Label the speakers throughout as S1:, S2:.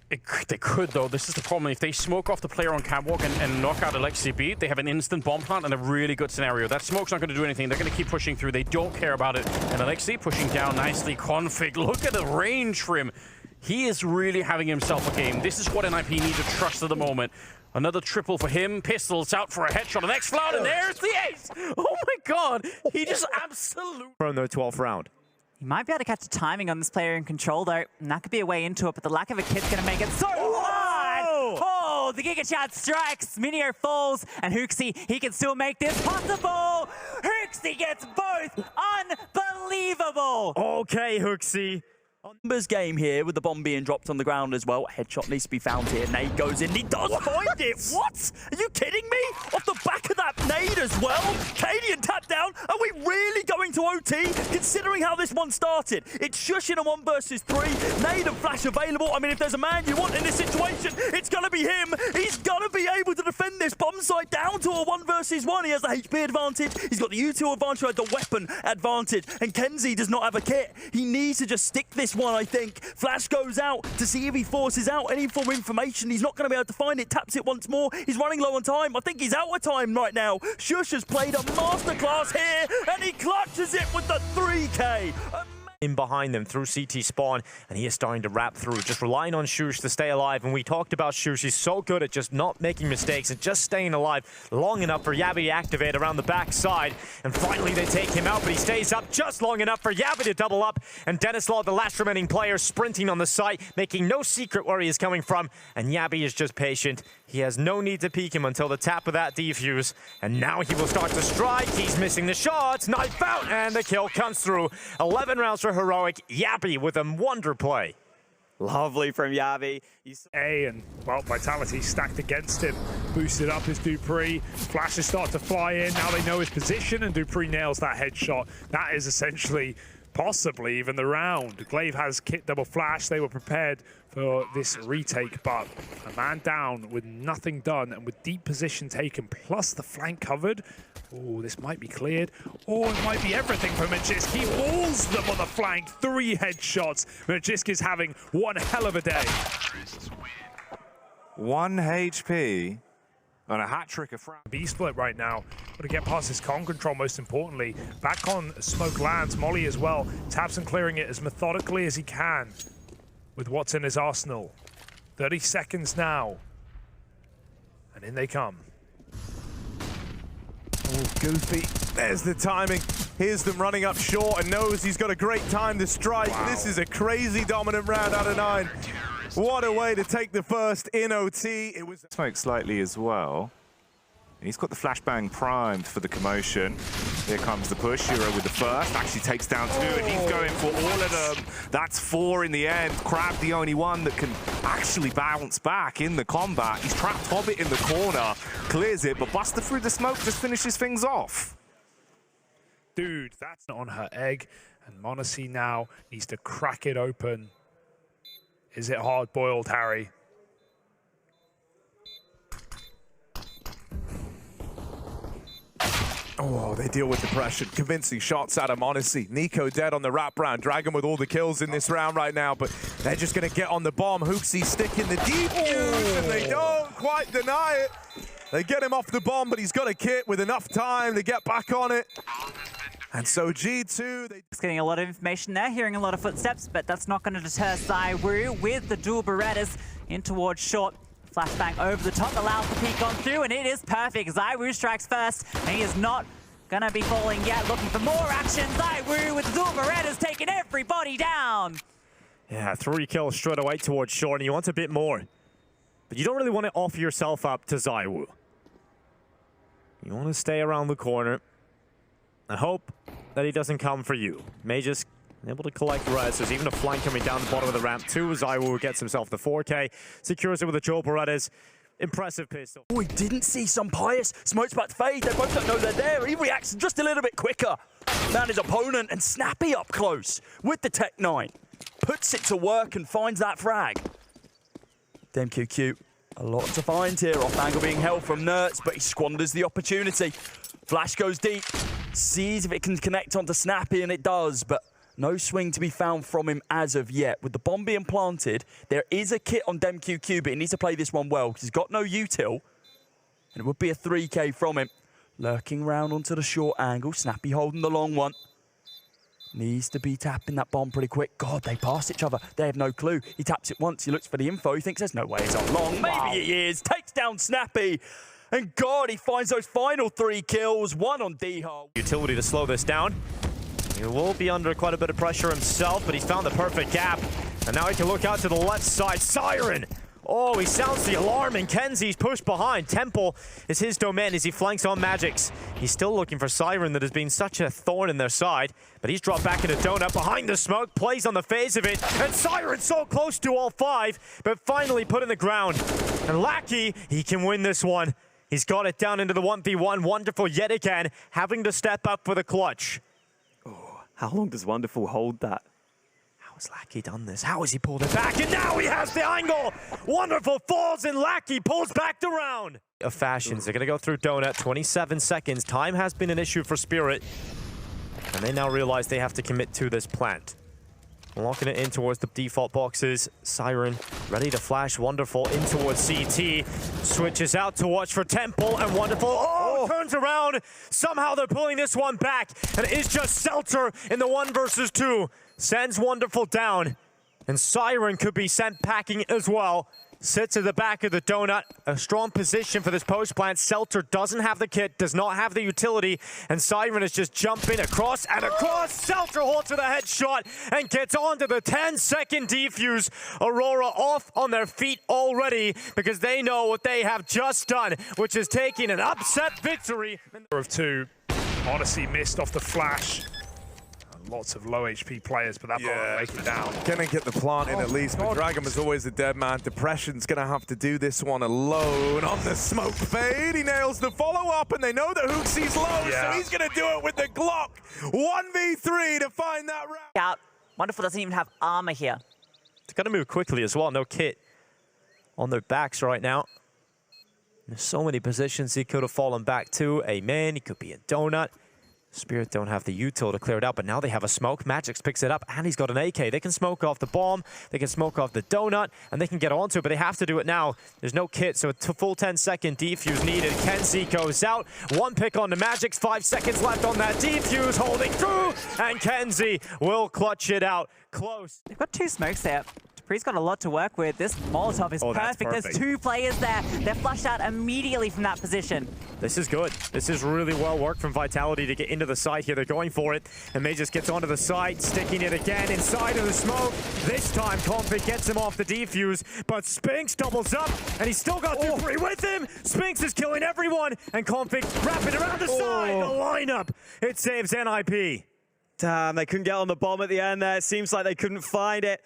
S1: They could, though. This is the problem. If they smoke off the player on catwalk and knock out Alexi B, they have an instant bomb plant and a really good scenario. That smoke's not going to do anything. They're going to keep pushing through. They don't care about it. And Alexi pushing down nicely. Config, look at the range for him. He is really having himself a game. This is what NIP need to trust at the moment. Another triple for him. Pistols out for a headshot. An X-Flout, and there's the ace. Oh my god. He just absolutely...
S2: From the 12th round.
S3: You might be able to catch the timing on this player in control, though, and that could be a way into it, but the lack of a kit's going to make it so hard! Oh, the Giga Chat strikes, Minio falls, and Hooksy, he can still make this possible! Hooksy gets both! Unbelievable!
S2: Okay, Hooksy.
S4: Numbers game here with the bomb being dropped on the ground as well. Headshot needs to be found here. Nade goes in. He does find it. What? Are you kidding me? Off the back of that nade as well. Cadian tapped down. Are we really going to OT? Considering how this one started. It's Shush in a 1 versus 3. Nade and flash available. I mean, if there's a man you want in this situation, it's going to be him. He's going to be able to defend this bomb site down to a 1 versus 1. He has the HP advantage. He's got the U2 advantage, the weapon advantage. And Kenzie does not have a kit. He needs to just stick this one, I think. Flash goes out to see if he forces out any form of information. He's not going to be able to find it. Taps it once more. He's running low on time. I think he's out of time right now. Shush has played a masterclass here, and he clutches it with the 3K.
S2: In behind them through CT spawn, and he is starting to wrap through, just relying on Shush to stay alive. And we talked about Shush. He's so good at just not making mistakes and just staying alive long enough for Yabby to activate around the backside. And finally they take him out, but he stays up just long enough for Yabby to double up. And Denislaw, the last remaining player, sprinting on the site, making no secret where he is coming from. And Yabby is just patient. He has no need to peek him until the tap of that defuse. And now he will start to strike. He's missing the shots. Knife out, and the kill comes through. 11 rounds for Heroic. Yabby with a wonder play.
S4: Lovely from Yabby.
S5: And, well, Vitality stacked against him. Boosted up is Dupree. Flashes start to fly in. Now they know his position, and Dupree nails that headshot. That is essentially, possibly even the round. Glaive has kit double flash. They were prepared for this retake, but a man down with nothing done and with deep position taken, plus the flank covered. Oh, this might be cleared. Or it might be everything for Majiski. Walls them on the flank. 3 headshots. Majiski's having one hell of a day.
S6: 1 HP on a hat-trick of
S5: B-split right now. Got to get past his con control, most importantly. Back on smoke lands. Molly as well. Taps and clearing it as methodically as he can with what's in his arsenal. 30 seconds now. And in they come.
S6: Oh, Goofy, there's the timing. Here's them running up short and knows he's got a great time to strike. Wow. This is a crazy dominant round out of 9. What a way to take the first in OT. It was smoke slightly as well. He's got the flashbang primed for the commotion. Here comes the push. Hero with the first. Actually takes down 2, and he's going for all of them. That's 4 in the end. Crab, the only one that can actually bounce back in the combat. He's trapped Hobbit in the corner. Clears it, but Buster through the smoke just finishes things off.
S5: Dude, that's not on her egg. And Monacy now needs to crack it open. Is it hard-boiled, Harry?
S6: Oh, they deal with the pressure. Convincing shots out of Monacy. Nico dead on the wraparound. Dragon with all the kills in this round right now, but they're just going to get on the bomb. Hooksy sticking the defuse, and they don't quite deny it. They get him off the bomb, but he's got a kit with enough time to get back on it. And so G2,
S3: Just getting a lot of information there, hearing a lot of footsteps, but that's not going to deter ZywOo with the dual Berettas in towards short. Flashbang over the top, allows the peek on through, and it is perfect. ZywOo strikes first, and he is not going to be falling yet. Looking for more action. ZywOo with the dual Berettas taking everybody down.
S2: Yeah, 3 kills straight away towards short, and he wants a bit more. But you don't really want to offer yourself up to ZywOo. You want to stay around the corner and hope that he doesn't come for you. May just able to collect res. There's even a flank coming down the bottom of the ramp too. ZywOo gets himself the 4K, secures it with a dual Berettas. Impressive pistol.
S4: Oh, he didn't see some Pious. Smoke's about to fade. They both don't know they're there. He reacts just a little bit quicker than his opponent. And Snappy up close with the Tech 9. Puts it to work and finds that frag. Damn QQ. A lot to find here. Off angle being held from Nerds, but he squanders the opportunity. Flash goes deep. Sees if it can connect onto Snappy, and it does. But No swing to be found from him as of yet. With the bomb being planted, there is a kit on DemQQ, but he needs to play this one well because he's got no util. And it would be a 3K from him. Lurking round onto the short angle. Snappy holding the long one. Needs to be tapping that bomb pretty quick. God, they pass each other. They have no clue. He taps it once. He looks for the info. He thinks there's no way it's on long. Maybe he is. Takes down Snappy. And God, he finds those final 3 kills. 1 on D-Hole.
S2: Utility to slow this down. He will be under quite a bit of pressure himself, but he's found the perfect gap. And now he can look out to the left side. Siren! Oh, he sounds the alarm, and Kenzie's pushed behind. Temple is his domain as he flanks on Magix. He's still looking for Siren that has been such a thorn in their side, but he's dropped back into Donut behind the smoke, plays on the phase of it, and Siren so close to all 5, but finally put in the ground. And Lackey, he can win this one. He's got it down into the 1v1. Wonderful yet again, having to step up for the clutch.
S4: Oh, how long does Wonderful hold that?
S2: How has Lackey done this? How has he pulled it back? And now he has the angle! Wonderful falls and Lackey pulls back the round. Of fashions, they're going to go through Donut. 27 seconds. Time has been an issue for Spirit. And they now realize they have to commit to this plant. Locking it in towards the default boxes. Siren ready to flash. Wonderful in towards CT. Switches out to watch for Temple, and Wonderful turns around. Somehow they're pulling this one back, and it is just Seltzer in the 1 versus 2. Sends Wonderful down, and Siren could be sent packing as well. Sits at the back of the Donut. A strong position for this post plant. Seltzer doesn't have the kit, does not have the utility, and Siren is just jumping across and across. Seltzer holds with a headshot and gets onto the 10-second defuse. Aurora off on their feet already because they know what they have just done, which is taking an upset victory.
S5: Of 2, Odyssey missed off the flash. Lots of low HP players, but that bomb will make it down.
S6: Gonna get the plant in at least, but Dragon was always the dead man. Depression's gonna have to do this one alone on the smoke fade. He nails the follow-up, and they know that Hooksy's low, so he's gonna do it with the Glock. 1v3 to find that round.
S3: Out. Wonderful doesn't even have armor here.
S2: It's gonna move quickly as well. No kit on their backs right now. There's so many positions he could have fallen back to. Amen. He could be in Donut. Spirit don't have the util to clear it out, but now they have a smoke. Magix picks it up, and he's got an AK. They can smoke off the bomb, they can smoke off the Donut, and they can get onto it, but they have to do it now. There's no kit, so a full 10-second defuse needed. Kenzie goes out. 1 pick on the Magix. 5 seconds left on that defuse, holding through, and Kenzie will clutch it out. Close.
S3: They've got 2 smokes there. Dupree's got a lot to work with. This Molotov is perfect. There's 2 players there. They're flushed out immediately from that position.
S2: This is good. This is really well worked from Vitality to get into the side here. They're going for it. And May just gets onto the side, sticking it again inside of the smoke. This time, Config gets him off the defuse, but Spinks doubles up, and he's still got Dupree with him. Spinks is killing everyone, and Config wrapping around the side. The lineup, it saves NIP.
S4: Damn, they couldn't get on the bomb at the end there. It seems like they couldn't find it.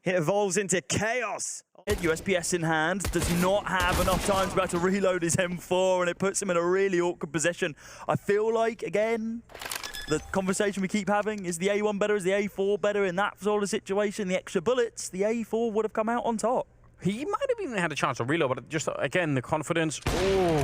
S4: It evolves into chaos. USPS in hand, does not have enough time to be able to reload his M4, and it puts him in a really awkward position. I feel like, again, the conversation we keep having, is the A1 better, is the A4 better in that sort of situation? The extra bullets, the A4 would have come out on top.
S1: He might have even had a chance to reload, but just, again, the confidence. Oh,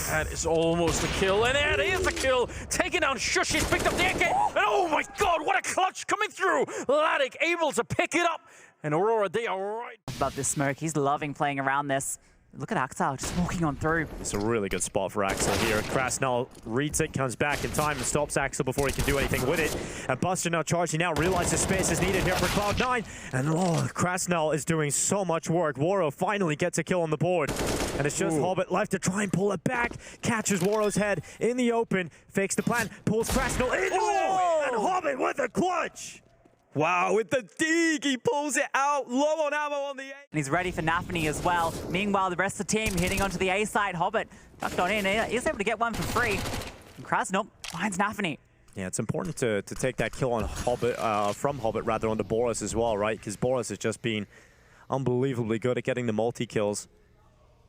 S1: that is almost a kill. And there it is a kill. Taking down Shush. He's picked up the AK. And oh my God, what a clutch coming through. Laddick able to pick it up. And Aurora, they are right.
S3: Love this smoke. He's loving playing around this. Look at Axel just walking on through.
S2: It's a really good spot for Axel here. Krasnal reads it, comes back in time, and stops Axel before he can do anything with it. And Buster now charging out, realizes space is needed here for Cloud9. And Krasnal is doing so much work. Waro finally gets a kill on the board. And it's just Hobbit left to try and pull it back. Catches Waro's head in the open, fakes the plan, pulls Krasnal in. And Hobbit with a clutch.
S4: Wow, with the dig, he pulls it out, low on ammo on the A.
S3: And he's ready for Nafany as well. Meanwhile, the rest of the team heading onto the A side. Hobbit ducked on in. He's able to get one for free. And Krasnal finds Nafany.
S2: Yeah, it's important to take that kill on Hobbit, from Hobbit rather onto Boris as well, right? Because Boris has just been unbelievably good at getting the multi-kills.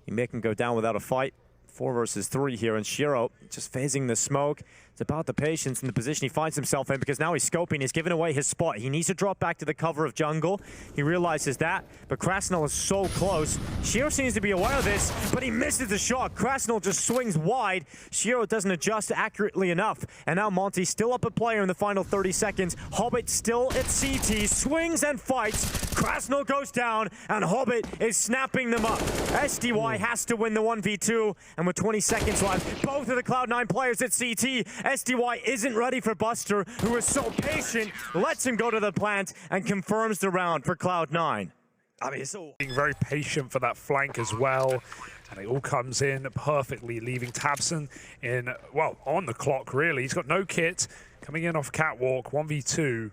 S2: You make him go down without a fight. 4 versus 3 here, and Shiro just phasing the smoke. It's about the patience and the position he finds himself in, because now he's scoping, he's giving away his spot. He needs to drop back to the cover of jungle. He realizes that, but Krasnal is so close. Shiro seems to be aware of this, but he misses the shot. Krasnal just swings wide. Shiro doesn't adjust accurately enough. And now Monty's still up a player in the final 30 seconds. Hobbit still at CT, swings and fights. Krasnal goes down, and Hobbit is snapping them up. SDY has to win the 1v2, and with 20 seconds left, both of the Cloud9 players at CT. SDY isn't ready for Buster, who is so patient, lets him go to the plant, and confirms the round for Cloud9.
S5: I mean, it's all being very patient for that flank as well. And it all comes in perfectly, leaving tabseN in, well, on the clock, really. He's got no kit, coming in off catwalk, 1v2.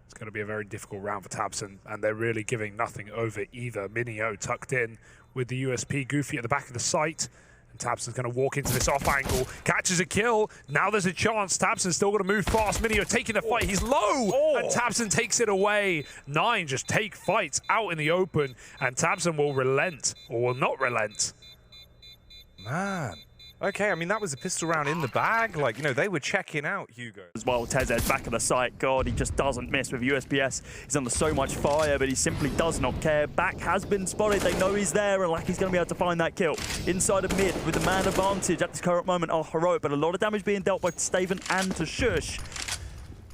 S5: It's going to be a very difficult round for tabseN, and they're really giving nothing over either. Minio tucked in with the USP, Goofy at the back of the site. And tabseN's going to walk into this off angle, catches a kill. Now there's a chance. tabseN's still going to move fast. Minio taking the fight. He's low, and tabseN takes it away. 9 just take fights out in the open, and tabseN will relent, or will not relent.
S7: Man. Okay, I mean, that was a pistol round in the bag. Like, you know, they were checking out Hugo.
S4: As well, Tez's back of the site. God, he just doesn't miss with USPS. He's under so much fire, but he simply does not care. Back has been spotted. They know he's there, and like he's going to be able to find that kill. Inside of mid with the man advantage at this current moment are heroic, but a lot of damage being dealt by Staven and to Shush.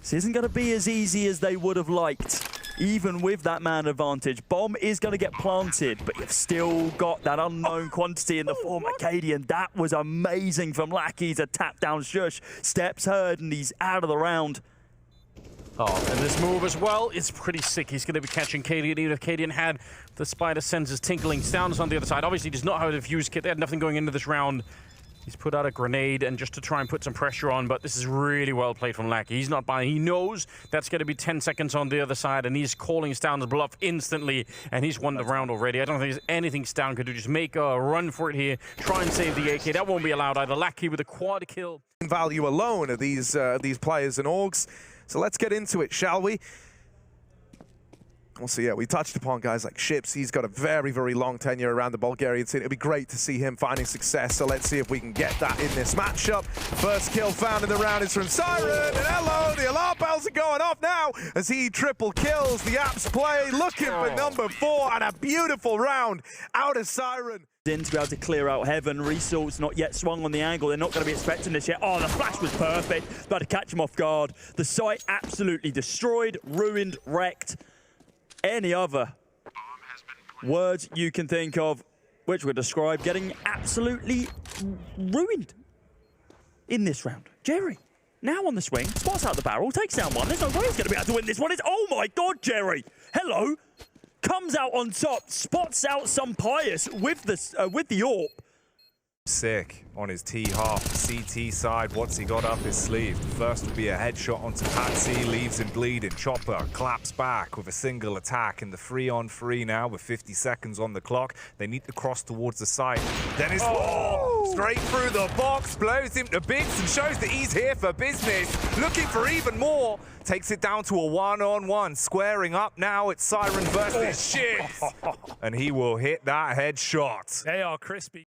S4: This isn't going to be as easy as they would have liked. Even with that man advantage, bomb is going to get planted, but you've still got that unknown quantity in the form of Cadian. That was amazing from Lackey to tap down Shush. Steps heard, and he's out of the round.
S1: Oh, and this move as well is pretty sick. He's going to be catching Cadian. Even if Cadian had the spider senses tinkling, Sounds on the other side. Obviously, does not have a defuse kit. They had nothing going into this round. He's put out a grenade and just to try and put some pressure on, but this is really well played from Lackey. He's not buying. He knows that's going to be 10 seconds on the other side, and he's calling Stown's bluff instantly, and he's won the round already. I don't think there's anything Stown could do. Just make a run for it here, try and save the AK. That won't be allowed either. Lackey with a quad kill.
S6: Value alone of these players and orgs. So let's get into it, shall we? Well, so yeah, we touched upon guys like Ships. He's got a very, very long tenure around the Bulgarian scene. It'd be great to see him finding success, so let's see if we can get that in this matchup. First kill found in the round is from Siren, and hello, the alarm bells are going off now as he triple kills the Apps play, looking for number 4, and a beautiful round out of Siren.
S4: In to be able to clear out Heaven. Resource not yet swung on the angle. They're not going to be expecting this yet. Oh, the flash was perfect. About to catch him off guard. The site absolutely destroyed, ruined, wrecked. Any other words you can think of which would describe getting absolutely ruined in this round. Jerry, now on the swing, spots out the barrel, takes down one. There's no way he's going to be able to win this one. It's, oh my God, Jerry. Hello. Comes out on top, spots out some Pious with the AWP.
S7: Sick on his T-half CT side. What's he got up his sleeve? The first will be a headshot onto Patsy, leaves him bleeding. Chopper claps back with a single attack in the 3-on-3 now with 50 seconds on the clock. They need to cross towards the site. Then it's straight through the box, blows him to bits and shows that he's here for business. Looking for even more. Takes it down to a 1-on-1. Squaring up now. It's Siren versus Ships. And he will hit that headshot.
S5: They are crispy.